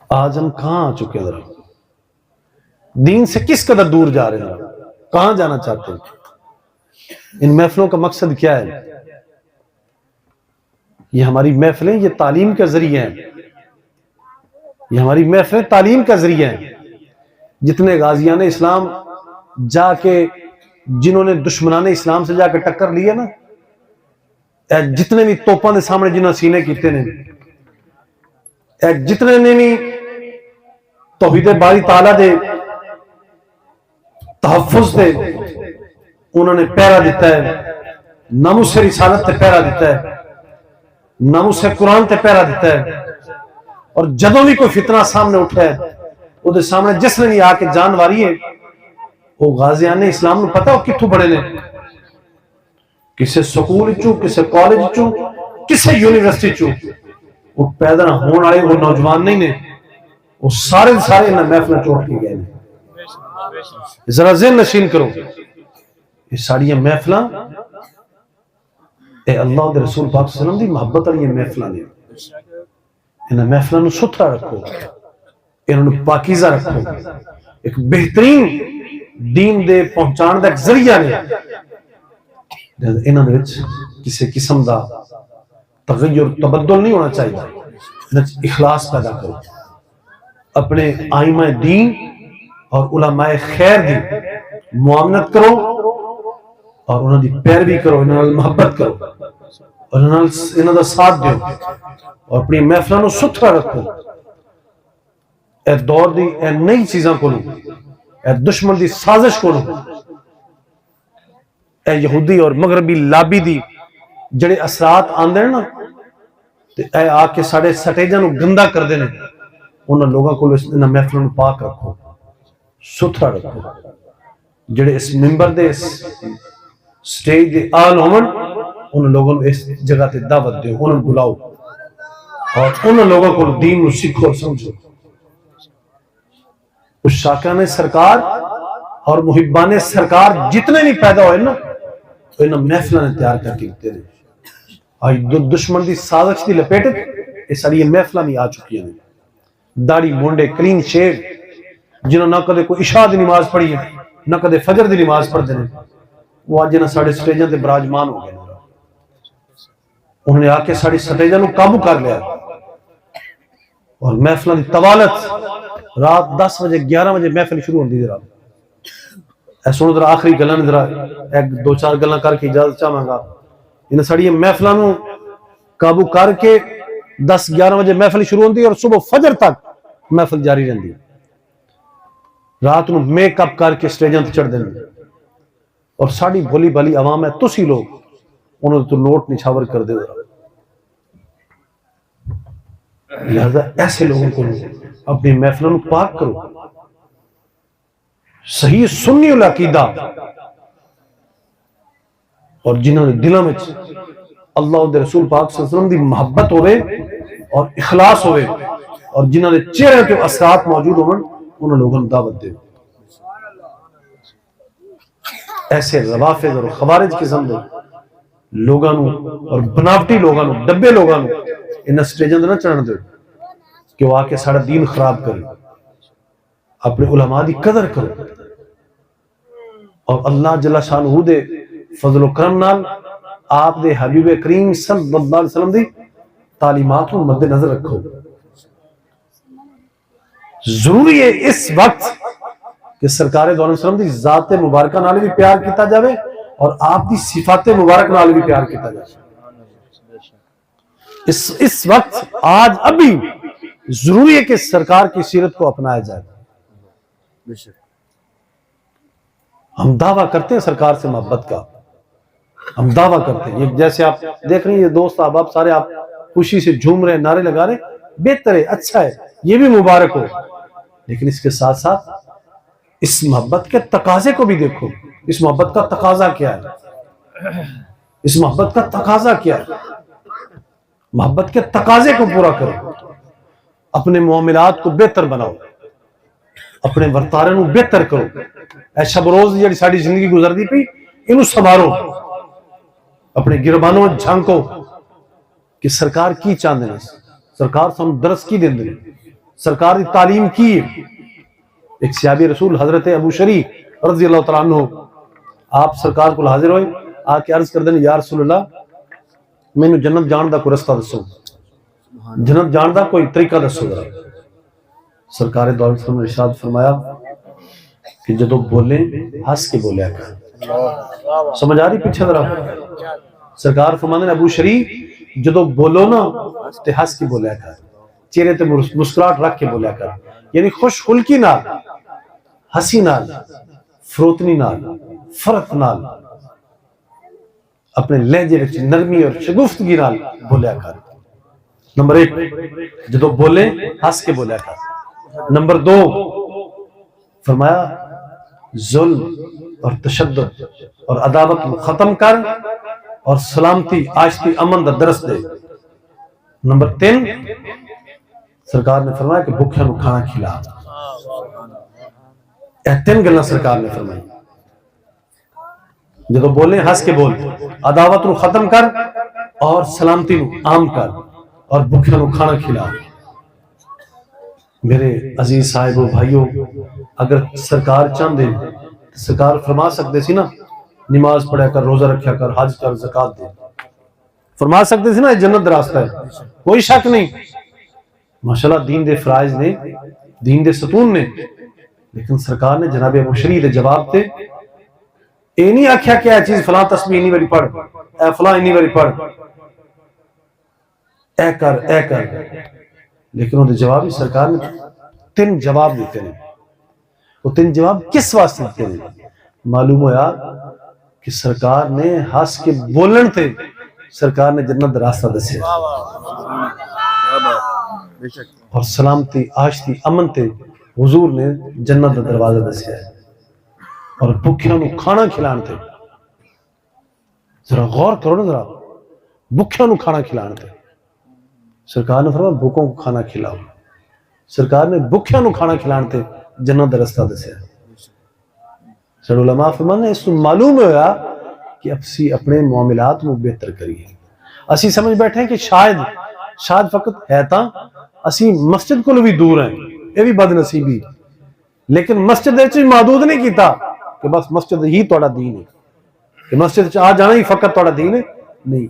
آج ہم کہاں آ چکے ہیں؟ ذرا دین سے کس قدر دور جا رہے ہیں، کہاں جانا چاہتے ہیں؟ ان محفلوں کا مقصد کیا ہے؟ یہ ہماری محفلیں یہ تعلیم کا ذریعہ ہیں، یہ ہماری محفلیں تعلیم کا ذریعہ ہیں۔ جتنے غازیان اسلام جا کے جنہوں نے دشمنان اسلام سے جا کے ٹکر لی ہے نا، جتنے بھی توپاں دے سامنے جنہوں سینے کیتے نے، جتنے نے بھی توحید باری تعالیٰ دے تحفظ دے انہوں نے پہرا دیتا ہے، ناموس رسالت تے پہرا دیتا ہے، ناموس قرآن تے پہرا دیتا ہے۔ اور جدوں بھی کوئی فتنہ سامنے اٹھا ہے وہ دے سامنے جس نے بھی آ کے جان واری ہے، وہ غازیان اسلام نے پتہ وہ کتھوں بڑے نے، کسے سکول چوں، کسے کالج چوں، کسے یونیورسٹی چوں، وہ پیدا نہ ہونے والے وہ نوجوان نہیں نے، وہ سارے انہیں محفلیں چوٹ کے گئے ہیں۔ ذرا ذہن نشین کرو، یہ ساری محفلاں اے اللہ دے رسول پاک صلی اللہ علیہ وسلم دی محبت والی محفلاں نے۔ انہیں محفلاں نو ستھرا رکھو، انہوں پاکیزہ رکھو، ایک بہترین دین دے پہنچان دا ایک ذریعہ نے۔ انہوں نے کسی قسم دا تغیر تبدل نہیں ہونا چاہیے، اخلاص پیدا کرو، اپنے آئمہ دین اور علماء خیر دی معاملت کرو اور انہوں دی پیروی کرو، انہوں نے محبت کرو اور انہوں دا ساتھ دیو اور اپنی محفلوں نو ستھرا رکھو۔ اے دور دی اے نئی چیزاں کو لو، اے دشمن دی سازش کو لو، اے یہودی اور مغربی لابی دی جڑے اثرات آندے نا تے اے آ کے ساڑے سٹیجاں نو گندہ کر دینے، انہاں لوگاں کو انہاں محفلوں نو پاک رکھو، ستھرا رکھو۔ جڑے اس ممبر دے اس سٹیج دے آل ہومن ان لوگوں نے اس جگہ تے دعوت دے، انہوں نے بلاؤ اور ان لوگوں کو دین نو سکھو اور سمجھو۔ اس شاکران سرکار اور محبان سرکار جتنے بھی پیدا ہوئے نا تو انہوں محفلہ نے تیار کر کے دیتے ہیں۔ آج دشمن دی سازش دی لپیٹت اس ساری محفلہ بھی آ چکی ہیں، داڑھی مونڈے کلین شیو، جنہوں نہ کدے کوئی عشاء دی نماز پڑھی ہے نہ کدے فجر دی نماز پڑھ دینے، وہ آج جنہوں ساڑھے سٹیجاں تے براجمان ہو گئے، انہوں نے آ کے ساڑھی سٹیجاں نو قابو کر لیا اور محفلہ دی طوالت رات 10 بجے 11 بجے محفل شروع ہوندی ذرا اے سنو ذرا آخری گلاں ذرا ایک دو چار گلاں کر کے اجازت چاہاں گا۔ انہیں ساڑھی محفلہ نو قابو کر کے 10-11 بجے محفل شروع ہوندی اور صبح فجر تک محفل جاری رہندی، رات نو میک اپ کر کے سٹیجاں تے چڑھ دیندے اور ساڑھی بھولی بھالی عوام ہے تسی لوگ انہوں نے تو نوٹ نچھاور کر دے ذرا۔ لہذا ایسے لوگوں کو اپنی محفلوں کو پاک کرو، صحیح سنی العقیدہ اور جنہوں نے دلوں میں اللہ اور رسول پاک صلی اللہ علیہ وسلم دی محبت ہوئے اور اخلاص ہوئے اور جنہوں نے چہرے کے اثرات موجود ہوئے انہوں لوگوں نے دعوت دے۔ ایسے روافض اور خوارج قسم دے لوگاں اور بناوٹی لوگاں ڈبے لوگاں انہاں سٹیجاں تے نہ چڑھن دو کہ وہ آ کے سارا دین خراب کرے۔ اپنے علماء دی قدر کرو اور اللہ جل شانہ دے فضل و کرم نال آپ دے حبیب کریم صلی اللہ علیہ وسلم دی تعلیمات کو مد نظر رکھو۔ ضروری ہے اس وقت کہ سرکار دو علیہ وسلم دی ذات مبارکہ نال بھی پیار کیتا جاوے اور آپ دی صفات مبارک نال بھی پیار کیتا جائے۔ اس وقت آج ابھی ضروری ہے کہ سرکار کی سیرت کو اپنایا جائے۔ ہم دعویٰ کرتے ہیں سرکار سے محبت کا، ہم دعویٰ کرتے ہیں، جیسے آپ دیکھ رہے ہیں یہ دوست احباب سارے آپ خوشی سے جھوم رہے ہیں، نعرے لگا رہے ہیں، بہتر ہے، اچھا ہے، یہ بھی مبارک ہو، لیکن اس کے ساتھ ساتھ اس محبت کے تقاضے کو بھی دیکھو۔ اس محبت کا تقاضا کیا ہے؟ اس محبت کا تقاضا کیا ہے؟ محبت کے تقاضے کو پورا کرو، اپنے معاملات کو بہتر بناؤ، اپنے ورتارے نو بہتر کرو۔ اے شب روز جڑی ساری زندگی گزر دی پئی انہوں سنوارو، اپنے گربانوں جھانکو کہ سرکار کی چاندے ہیں، سرکار سانو درس کی دیندے ہیں، سرکار دی تعلیم کی ہے۔ ایک صحابی رسول حضرت ابو شری رضی اللہ تعالیٰ عنہ آپ سرکار کو حاضر ہوئے، آ کے عرض کر دیں یا رسول اللہ مینوں جنت جان دا کوئی رستہ دسو، جنت جان دا کوئی طریقہ دسو ذرا۔ سرکار دو عالم نے ارشاد فرمایا کہ جدو بولیں ہنس کے بولیا کر۔ سمجھ آ رہی پیچھے ذرا؟ سرکار فرماتے ہیں ابو شری جدو بولو نا تے ہنس کے بولیا کر، چہرے تے مسکراہٹ رکھ کے بولیا کر، یعنی خوش خلقی نال، ہنسی نال، فروتنی نال، فرت نال، اپنے لہجے وچ نرمی اور شگفتگی نال بولیا کر۔ نمبر 1 جدو بولیں ہنس کے بولیا کر۔ نمبر 2 فرمایا ظلم اور تشدد اور عداوت کو ختم کر اور سلامتی آشتی امن دا درس دے۔ نمبر 3 سرکار نے فرمایا کہ بھوکھیاں نو کھانا کھلا۔ یہ 3 گلاں سرکار نے فرمائی۔ جدو بولیں ہنس کے بول، عداوت نو ختم کر اور سلامتی نو عام کر اور بھوکھیاں نو کھانا کھلا۔ میرے عزیز صاحب و بھائیوں، اگر سرکار چاہندے سرکار فرما سکتے سی نا نماز پڑھا کر، روزہ رکھیا کر، حج کر، زکات دے، فرما سکتے سی نا یہ جنت راستہ ہے، کوئی شک نہیں۔ ماشاءاللہ دین دے فرائض نے، دین دے ستون نے، لیکن سرکار نے جناب ابو شری دے جواب تے اے نہیں آکھیا کہ اے چیز فلاں تسبیح نہیں واری پڑھ، اے فلاں نہیں واری پڑھ، اے کر اے کر، لیکن وہ جواب ہی سرکار نے 3 جواب دیتے ہیں۔ وہ 3 جواب کس واسطے دیتے ہیں؟ معلوم ہوا کہ سرکار نے ہنس کے بولن تے سرکار نے جنت راستہ دسیا اور سلامتی آشتی امن تے حضور نے جنت دا دروازہ دسیا ہے اور بھوکیاں نو کھانا کھلان تے۔ ذرا غور کرو نا، ذرا بھوکیاں نو کھانا کھلان تے سرکار نے فرمایا بھوکوں کو کھانا کھلاؤ۔ سرکار نے بھوکیاں نو کھانا کھلان تے جنت دا رستہ دسیا۔ سر علماء فرمانے اس کو معلوم ہوا کہ اسی اپنے معاملات میں بہتر کریے۔ اسی سمجھ بیٹھے ہیں کہ شاید فقط ہے تا اسی مسجد کو بھی دور ہیں، یہ بھی بد نصیبی، لیکن مسجد وچ محدود نہیں کیتا کہ بس مسجد ہی تہاڈا دین ہے، کہ مسجد آ جانا ہی فقط تہاڈا دین ہے، نہیں۔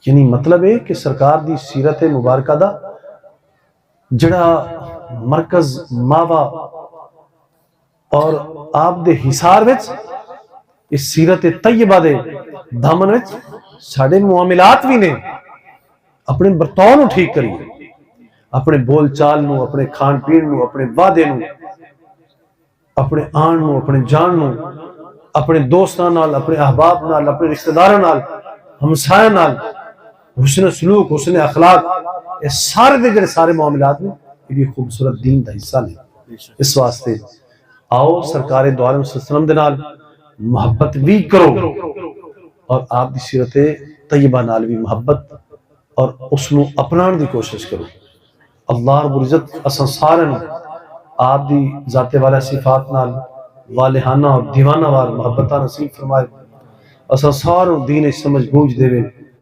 یعنی مطلب ہے کہ سرکار دی سیرت مبارکہ دا جڑا مرکز ماوا اور آپ دے حصار وچ اس سیرت طیبہ دے دامن وچ ساڑے معاملات بھی نے۔ اپنے برتاؤ نو ٹھیک کریے، اپنے بول چال نو، اپنے کھان پین نو، اپنے وعدے نو، اپنے آن نو، اپنے جان نو، اپنے دوستان نال، اپنے احباب نال، اپنے رشتہ داراں نال، ہمسایاں نال حسن سلوک، حسن اخلاق، یہ سارے دے جڑے سارے معاملات نے یہ بھی خوبصورت دین دا حصہ نے۔ اس واسطے آؤ سرکار دو عالم صلی اللہ علیہ وسلم دے نال محبت بھی کرو اور آپ دی سیرت طیبہ نال بھی محبت اور اس نو اپنان دی کوشش کرو۔ اللہ رب العزت اساں سارے نو آپ دی ذات والا صفات نال والہانہ اور دیوانہ وار محبتہ نصیب فرمائے، اساں سارے دین سمجھ بوجھ دے